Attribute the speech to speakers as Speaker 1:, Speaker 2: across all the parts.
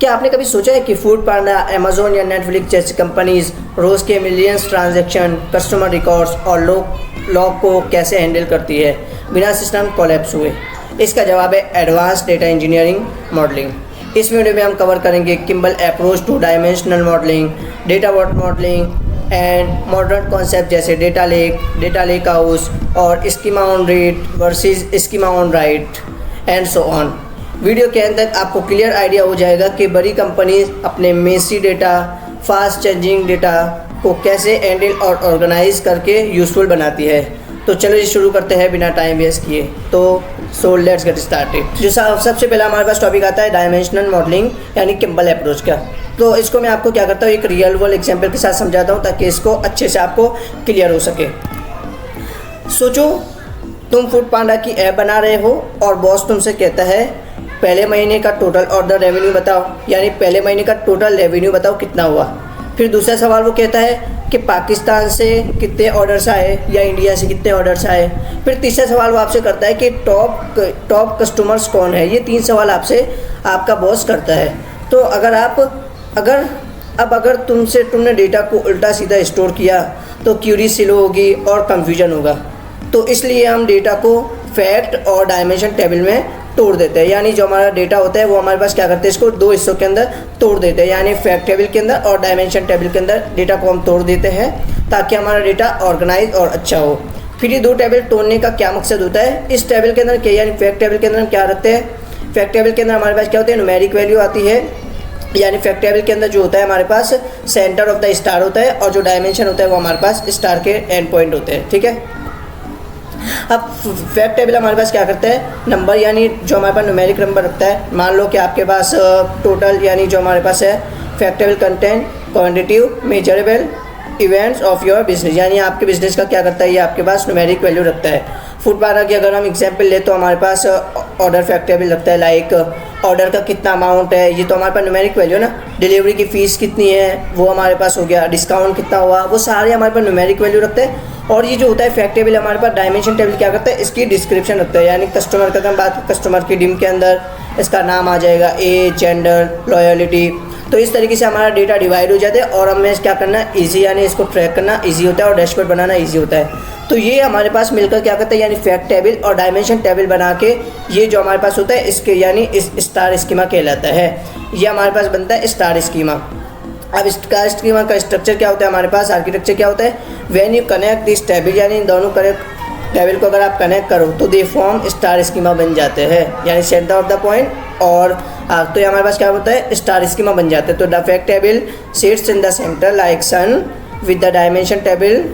Speaker 1: क्या आपने कभी सोचा है कि फूड पांडा, अमेजोन या नेटफ्लिक्स जैसी कंपनीज रोज़ के मिलियंस ट्रांजैक्शन, कस्टमर रिकॉर्ड्स और लॉग को कैसे हैंडल करती है बिना सिस्टम कोलैप्स हुए? इसका जवाब है एडवांस डेटा इंजीनियरिंग मॉडलिंग। इस वीडियो में हम कवर करेंगे Kimball approach to dimensional modelling, data vault modelling and modern concept जैसे डेटा लेक हाउस और schema on read versus schema on write and so on. Video के अंत तक आपको क्लियर आइडिया हो जाएगा कि बड़ी कंपनीज अपने messy data, fast changing data को कैसे हैंडल और ऑर्गेनाइज करके यूज़फुल बनाती है। तो चलो जी शुरू करते हैं बिना टाइम वेस्ट किए। तो लेट्स गेट स्टार्टेड। जो सबसे पहला हमारे पास टॉपिक आता है डायमेंशनल मॉडलिंग यानी किम्बल अप्रोच का। तो इसको मैं आपको क्या करता हूँ, एक रियल वर्ल्ड एग्जाम्पल के साथ समझाता हूँ ताकि इसको अच्छे से आपको क्लियर हो सके। सोचो तुम फूड पांडा की ऐप बना रहे हो और बॉस तुमसे कहता है पहले महीने का टोटल ऑर्डर रेवेन्यू बताओ, यानी पहले महीने का टोटल रेवेन्यू बताओ कितना हुआ। फिर दूसरा सवाल वो कहता है कि पाकिस्तान से कितने ऑर्डर्स आए या इंडिया से कितने ऑर्डर्स आए। फिर तीसरा सवाल वो आपसे करता है कि टॉप कस्टमर्स कौन है। ये 3 सवाल आपसे आपका बॉस करता है। तो अगर तुमने डेटा को उल्टा सीधा स्टोर किया तो क्यूरी स्लो होगी और कंफ्यूजन होगा। तो इसलिए हम डेटा को फैक्ट और डायमेंशन टेबल में तोड़ देते हैं, यानी जो हमारा डेटा होता है वो हमारे पास क्या करते हैं, इसको 2 हिस्सों के अंदर तोड़ देते हैं, यानी फैक्ट टेबल के अंदर और डायमेंशन टेबल के अंदर डेटा को हम तोड़ देते हैं ताकि हमारा डेटा ऑर्गेनाइज और अच्छा हो। फिर ये 2 टेबल तोड़ने का क्या मकसद होता है, इस टेबल के अंदर क्या यानी फैक्ट टेबल के अंदर हम क्या रखते हैं, फैक्ट टेबल के अंदर हमारे पास क्या होता है, न्यूमेरिक वैल्यू आती है, यानी फैक्ट टेबल के अंदर जो होता है हमारे पास सेंटर ऑफ द स्टार होता है और जो डायमेंशन होता है वो हमारे पास स्टार के एंड पॉइंट होते हैं। ठीक है, अब फैक्ट टेबल हमारे पास क्या करता है, नंबर यानी जो हमारे पास न्यूमेरिक नंबर रखता है। मान लो कि आपके पास टोटल यानी जो हमारे पास है fact table content quantitative measurable events of your business, यानी आपके बिजनेस का क्या करता है, ये आपके पास न्यूमेरिक वैल्यू रखता है। फूड पांडा की अगर हम एग्जांपल ले तो हमारे पास ऑर्डर फैक्ट टेबल रखता है, लाइक ऑर्डर का कितना अमाउंट है, ये तो हमारे पास न्यूमेरिक वैल्यू है ना। डिलीवरी की फ़ीस कितनी है वो हमारे पास हो गया, डिस्काउंट कितना हुआ, वो सारे हमारे पास न्यूमेरिक वैल्यू रखते हैं। और ये जो होता है फैक्ट टेबल हमारे पास डायमेंशन टेबल क्या करता है, इसकी डिस्क्रिप्शन रखता है, यानी कस्टमर का हम बात कस्टमर की डिम के अंदर इसका नाम आ जाएगा, एज, जेंडर, लॉयलिटी। तो इस तरीके से हमारा डेटा डिवाइड हो जाता है और हमें क्या करना ईजी, यानी इसको ट्रैक करना ईजी होता है और डैशबोर्ड बनाना ईजी होता है। तो ये हमारे पास मिलकर क्या करता है, यानी फैक्ट टेबल और डायमेंशन टेबल बना के ये जो हमारे पास होता है इसके यानी इस स्टार स्कीमा कहलाता है। ये हमारे पास बनता है स्टार स्कीमा। अब स्टार स्कीमा का स्ट्रक्चर क्या होता है, हमारे पास आर्किटेक्चर क्या होता है, when you connect this table, यानी दोनों टेबल को अगर आप कनेक्ट करो तो दे फॉर्म स्टार स्कीमा बन जाते हैं, यानी सेंटर ऑफ द पॉइंट। और तो ये हमारे पास क्या होता है, स्टार स्कीमा बन जाते हैं। तो the fact table sits in the centre like sun with the dimension table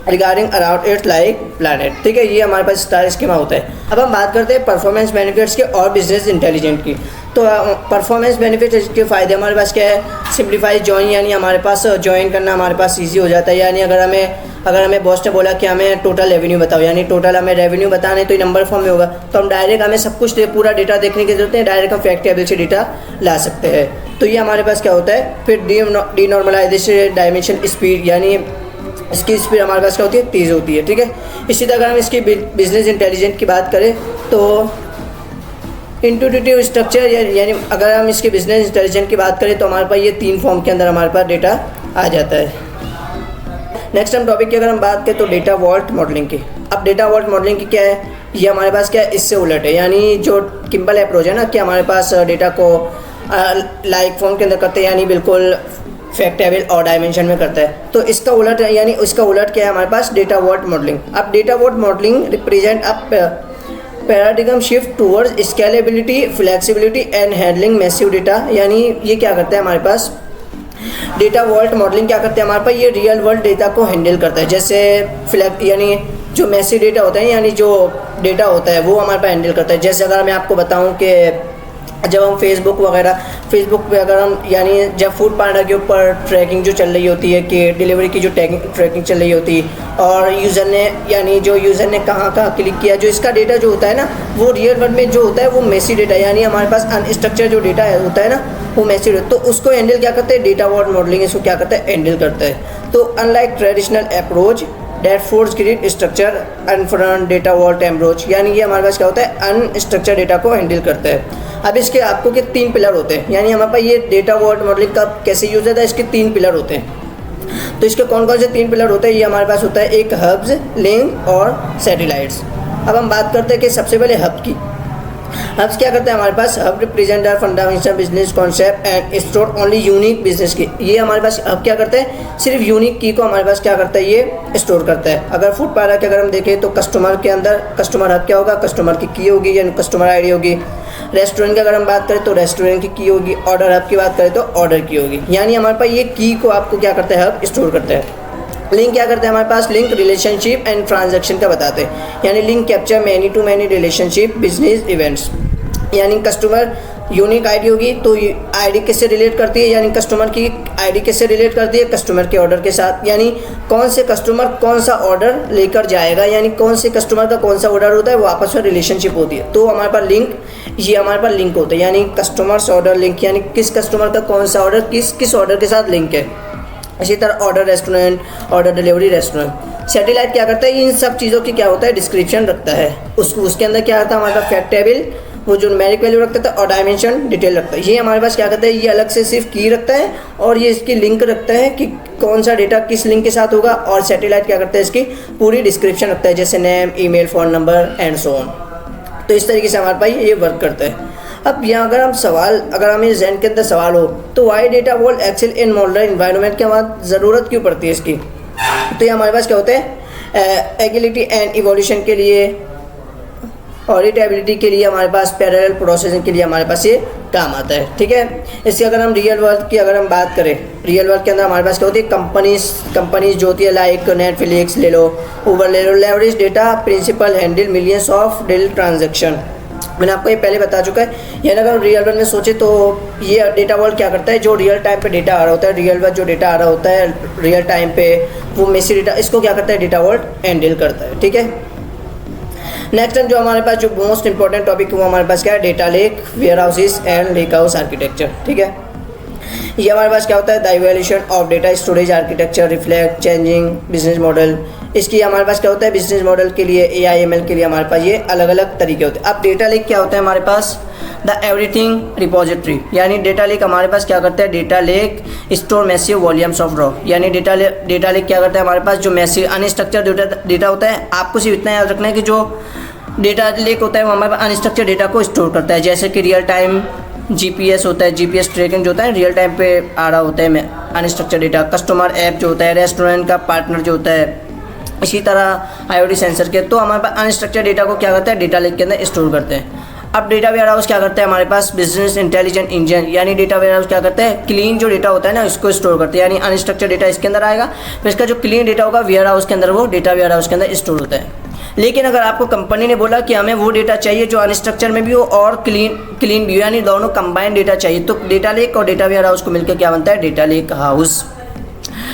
Speaker 1: regarding around it like planet. ठीक है, ये हमारे पास स्टार स्कीमा होता है। अब हम बात करते हैं परफॉर्मेंस बेनिफिट्स के और बिजनेस इंटेलिजेंट की। तो परफॉर्मेंस बेनिफिट्स के फ़ायदे हमारे पास क्या है, सिंप्लीफाई जॉइन, यानी हमारे पास ज्वाइन करना हमारे पास ईजी हो जाता है। यानी अगर हमें बॉस ने बोला कि हमें टोटल रेवेन्यू बताओ, यानी टोटल हमें रेवेन्यू बताना है तो ये नंबर फॉर्म में होगा, तो हम डायरेक्ट हमें सब कुछ पूरा डेटा देखने की जरूरत है, डायरेक्ट हम फैक्ट टेबल से डेटा ला सकते हैं। तो ये हमारे पास क्या होता है। फिर डीनॉर्मलाइजेशन डायमेंशन स्पीड, यानी इसकी स्पीड हमारे पास क्या होती है, तेज़ होती है। ठीक है, इसी तरह अगर हम इसकी बिजनेस इंटेलिजेंट की बात करें तो इंट्यूटिव स्ट्रक्चर, यानी अगर हम इसके बिजनेस इंटेलिजेंट की बात करें तो हमारे पास ये 3 फॉर्म के अंदर हमारे पास डेटा आ जाता है। नेक्स्ट हम टॉपिक की अगर हम बात करें तो डेटा वॉल्ट मॉडलिंग की। अब डेटा वॉल्ट मॉडलिंग की क्या है, ये हमारे पास क्या है, इससे उलट है। यानी जो किम्बल अप्रोच है ना कि हमारे पास डेटा को लाइक फॉर्म के अंदर करते हैं, यानी बिल्कुल फैक्ट टेबल और डायमेंशन में करता है। तो इसका उलट है, यानी इसका उलट क्या है हमारे पास, डेटा वॉल्ट मॉडलिंग। अब data vault modelling represent a paradigm shift towards scalability, flexibility and handling massive data. यानी ये क्या करता है हमारे पास, डेटा वॉल्ट मॉडलिंग क्या करते हैं हमारे पास, ये रियल वर्ल्ड डेटा को हैंडल करता है। जैसे यानी जो मैसिव डेटा होता है, यानी जो डेटा होता है वो हमारे पास हैंडल करता है। जैसे अगर मैं आपको बताऊं कि जब हम फेसबुक पे अगर हम यानी जब फूड पांडा के ऊपर ट्रैकिंग जो चल रही होती है कि डिलीवरी की जो ट्रैकिंग चल रही होती है और यूज़र ने कहाँ क्लिक किया, जो इसका डेटा जो होता है ना वो रियल वर्ल्ड में जो होता है वो मेसी डेटा, यानी हमारे पास अनस्ट्रक्चर जो डेटा होता है ना वो मेसी डेटा। तो उसको हैंडल क्या करते हैं, डेटा वॉल्ट मॉडलिंग इसको क्या करता है, हैंडल करता है। तो unlike traditional approach that force ग्रिड structure upfront data vault approach, यानी ये हमारे पास क्या होता है, अनस्ट्रक्चर डेटा को हैंडल करता है। अब इसके आपको के 3 पिलर होते हैं, यानी हमारे पास ये डेटा वॉल्ट मॉडलिंग का कैसे यूज होता है, इसके 3 पिलर होते हैं। तो इसके कौन कौन से 3 पिलर होते हैं, ये हमारे पास होता है एक हब्स, लिंक और सैटेलाइट्स। अब हम बात करते हैं कि सबसे पहले हब की। हब्स क्या करते हैं हमारे पास, hub represent our fundamental business concept and store only unique business key. ये हमारे पास हब क्या करते हैं, सिर्फ यूनिक की को हमारे पास क्या करता है, ये स्टोर करता है। अगर फूड पार्लर के अगर हम देखें तो कस्टमर के अंदर कस्टमर हब क्या होगा, कस्टमर की होगी यानी कस्टमर आईडी होगी। रेस्टोरेंट की अगर हम बात करें तो रेस्टोरेंट की होगी। ऑर्डर हब की बात करें तो ऑर्डर की होगी। यानी हमारे पास ये की को आपको क्या करता है, हब स्टोर करता है। लिंक क्या करते हैं हमारे पास, लिंक रिलेशनशिप एंड ट्रांजैक्शन का बताते हैं, यानी link capture many to many relationship business events. यानी कस्टमर यूनिक आईडी होगी तो आईडी किससे रिलेट करती है, यानी कस्टमर की आईडी किससे रिलेट करती है, कस्टमर के ऑर्डर के साथ। यानी कौन से कस्टमर कौन सा ऑर्डर लेकर जाएगा, यानी कौन से कस्टमर का कौन सा ऑर्डर होता है, वो आपस में रिलेशनशिप होती है। तो हमारे पास लिंक, ये हमारे पास लिंक होता है, यानी कस्टमर्स ऑर्डर लिंक, यानी किस कस्टमर का कौन सा ऑर्डर किस ऑर्डर के साथ लिंक है। इसी तरह order restaurant, order delivery restaurant. Satellite क्या करता है, इन सब चीज़ों की क्या होता है, डिस्क्रिप्शन रखता है। उसके अंदर क्या आता है हमारे पास, फैक्ट टेबल, वो जो न्यूमेरिक वैल्यू रखता था, और डायमेंशन डिटेल रखता है। ये हमारे पास क्या करता है, ये अलग से सिर्फ की रखता है और ये इसकी लिंक रखता है कि कौन सा डेटा किस लिंक के साथ होगा। और सैटेलाइट क्या करता है, इसकी पूरी डिस्क्रिप्शन रखता है, जैसे name, email, phone number and so on. तो इस तरीके से हमारे पास ये वर्क करता है। अब यहाँ अगर हमें जहन के अंदर सवाल हो तो why data vault excel in modern environment की हमारी ज़रूरत क्यों पड़ती है इसकी। तो ये हमारे पास क्या होता है, एगिलिटी एंड इवोल्यूशन के लिए, ऑडिटेबिलिटी के लिए, हमारे पास पैरेलल प्रोसेसिंग के लिए हमारे पास ये काम आता है। ठीक है, इसके अगर हम रियल वर्ल्ड की अगर हम बात करें, रियल वर्ल्ड के अंदर हमारे पास क्या होती है, कंपनीज जो होती है लाइक नेटफ्लिक्स ले लो, उबर ले लो, leverage data principle handle millions of daily transaction. मैंने आपको ये पहले बता चुका है। यानी अगर रियल वर्ल्ड में सोचे तो ये डेटा वर्ल्ड क्या करता है, जो रियल टाइम पे डेटा आ रहा होता है, रियल वर्ल्ड जो डेटा आ रहा होता है रियल टाइम पे, वो मेसी डेटा, इसको क्या करता है, डेटा वर्ल्ड हैंडल करता है। ठीक है, नेक्स्ट टाइम जो हमारे पास जो मोस्ट इंपॉर्टेंट टॉपिक है वो हमारे पास क्या है, data lake, warehouses and lake house architecture. ठीक है, ये हमारे पास क्या होता है, the evolution of data storage architecture reflect changing business model. इसकी हमारे पास क्या होता है, बिजनेस मॉडल के लिए, AIML के लिए हमारे पास ये अलग अलग तरीके होते हैं। अब डेटा लेक क्या होता है हमारे पास, द एवरीथिंग रिपोजिटरी। यानी डेटा लेक हमारे पास क्या करता है, data lake store massive volumes of raw. यानी डेटा लेक क्या करता है हमारे पास, जो मैसिव अनस्ट्रक्चर्ड डेटा होता है, आपको सिर्फ इतना याद रखना है कि जो डेटा लेक होता है वो हमारे पास अनस्ट्रक्चर्ड डेटा को स्टोर करता है। जैसे कि रियल टाइम GPS होता है, GPS ट्रैकिंग जो होता है रियल टाइम पे आ रहा होता है अनस्ट्रक्चर्ड डेटा। कस्टमर ऐप जो होता है, रेस्टोरेंट का पार्टनर जो होता है, इसी तरह IoT सेंसर के। तो हमारे पास अनस्ट्रक्चर्ड डेटा को क्या करता है, डेटा लेक के अंदर स्टोर करते हैं। अब डेटा वेयर हाउस क्या करता है हमारे पास, बिजनेस इंटेलिजेंट इंजन। यानी डेटा वेयर हाउस क्या करता है, क्लीन जो डेटा होता है ना इसको स्टोर करते हैं। यानी अनस्ट्रक्चर्ड डेटा इसके अंदर आएगा, फिर इसका जो क्लीन डेटा होगा वेयर हाउस के अंदर, वो डेटा वेयर हाउस के अंदर स्टोर होता है। लेकिन अगर आपको कंपनी ने बोला कि हमें वो डेटा चाहिए जो अनस्ट्रक्चर में भी हो और क्लीन भी हो, यानी दोनों कंबाइंड डेटा चाहिए, तो डेटा लेक और डेटा वेयर हाउस को मिलकर क्या बनता है, डेटा लेक हाउस।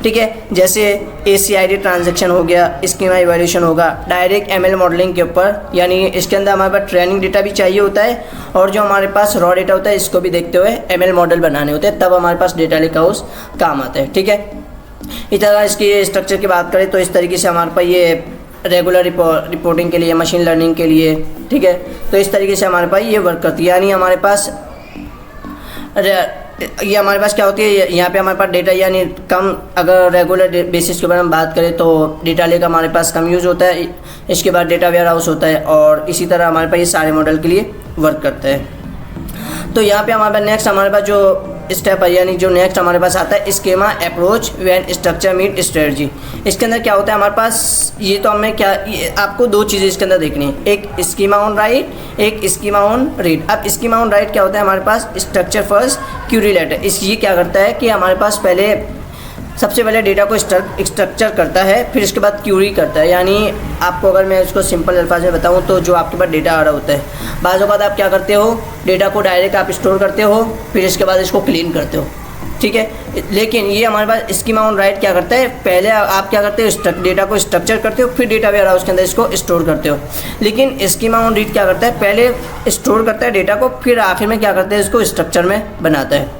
Speaker 1: ठीक है, जैसे ACID ट्रांजैक्शन हो गया, स्कीमा इवैल्यूएशन होगा, डायरेक्ट ML मॉडलिंग के ऊपर। यानी इसके अंदर हमारे पास ट्रेनिंग डेटा भी चाहिए होता है और जो हमारे पास रॉ डेटा होता है इसको भी देखते हुए ML मॉडल बनाने होते हैं, तब हमारे पास डेटा लेक हाउस काम आता है। ठीक है, इस तरह इसकी स्ट्रक्चर की बात करें तो इस तरीके से हमारे पास ये रेगुलर रिपोर्टिंग के लिए, मशीन लर्निंग के लिए। ठीक है, तो इस तरीके से हमारे पास ये वर्क करती है। यानी हमारे पास ये हमारे पास क्या होती है, यहाँ पे हमारे पास डेटा यानी कम, अगर रेगुलर बेसिस के बारे में बात करें तो डेटा लेक हमारे पास कम यूज़ होता है। इसके बाद डेटा वेयर हाउस होता है और इसी तरह हमारे पास ये सारे मॉडल के लिए वर्क करते हैं। तो यहाँ पे हमारे पास नेक्स्ट हमारे पास जो स्टेप है, यानी जो नेक्स्ट हमारे पास आता है schema approach when structure meet strategy. इसके अंदर क्या होता है हमारे पास, ये तो हमें क्या, आपको दो चीज़ें इसके अंदर देखनी है, एक स्कीमा ऑन राइट, एक स्कीमा ऑन रीड। अब स्कीमा ऑन राइट क्या होता है हमारे पास, स्ट्रक्चर फर्स्ट क्यूरी लेटर। ये क्या करता है कि हमारे पास सबसे पहले डेटा को स्ट्रक्चर करता है, फिर इसके बाद क्यूरी करता है। यानी आपको अगर मैं इसको सिंपल अल्फाज में बताऊं तो जो आपके पास डेटा आ रहा होता है, बाज़ औक़ात आप क्या करते हो, डेटा को डायरेक्ट आप स्टोर करते हो, फिर इसके बाद इसको क्लीन करते हो। ठीक है, लेकिन ये हमारे पास स्कीमा ऑन राइट क्या करता है, पहले आप क्या करते हो, डेटा को स्ट्रक्चर करते हो, फिर डेटा वेयर हाउस के अंदर इसको स्टोर करते हो। लेकिन स्कीमा ऑन रीड क्या करता है, पहले स्टोर करता है डेटा को, फिर आखिर में क्या करते हैं, इसको स्ट्रक्चर में बनाता है।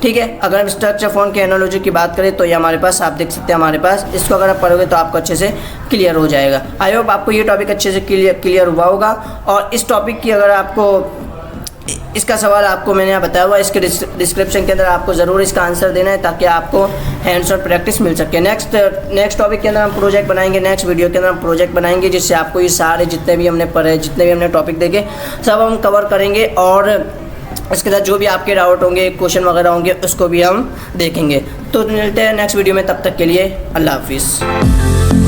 Speaker 1: ठीक है, अगर हम स्ट्रक्चर फॉर्म के एनालॉजी की बात करें तो ये हमारे पास आप देख सकते हैं, हमारे पास इसको अगर आप पढ़ोगे तो आपको अच्छे से क्लियर हो जाएगा। आई होप आपको ये टॉपिक अच्छे से क्लियर हुआ होगा। और इस टॉपिक की अगर आपको इसका सवाल आपको मैंने यहाँ बताया हुआ, इसके डिस्क्रिप्शन के अंदर आपको ज़रूर इसका आंसर देना है ताकि आपको हैंड्स ऑन प्रैक्टिस मिल सके। नेक्स्ट टॉपिक के अंदर हम प्रोजेक्ट बनाएंगे, नेक्स्ट वीडियो के अंदर हम प्रोजेक्ट बनाएंगे, जिससे आपको ये सारे जितने भी हमने पढ़े, जितने भी हमने टॉपिक देखे, सब हम कवर करेंगे और इसके साथ जो भी आपके डाउट होंगे, क्वेश्चन वगैरह होंगे, उसको भी हम देखेंगे। तो मिलते हैं नेक्स्ट वीडियो में, तब तक के लिए अल्लाह हाफिज़।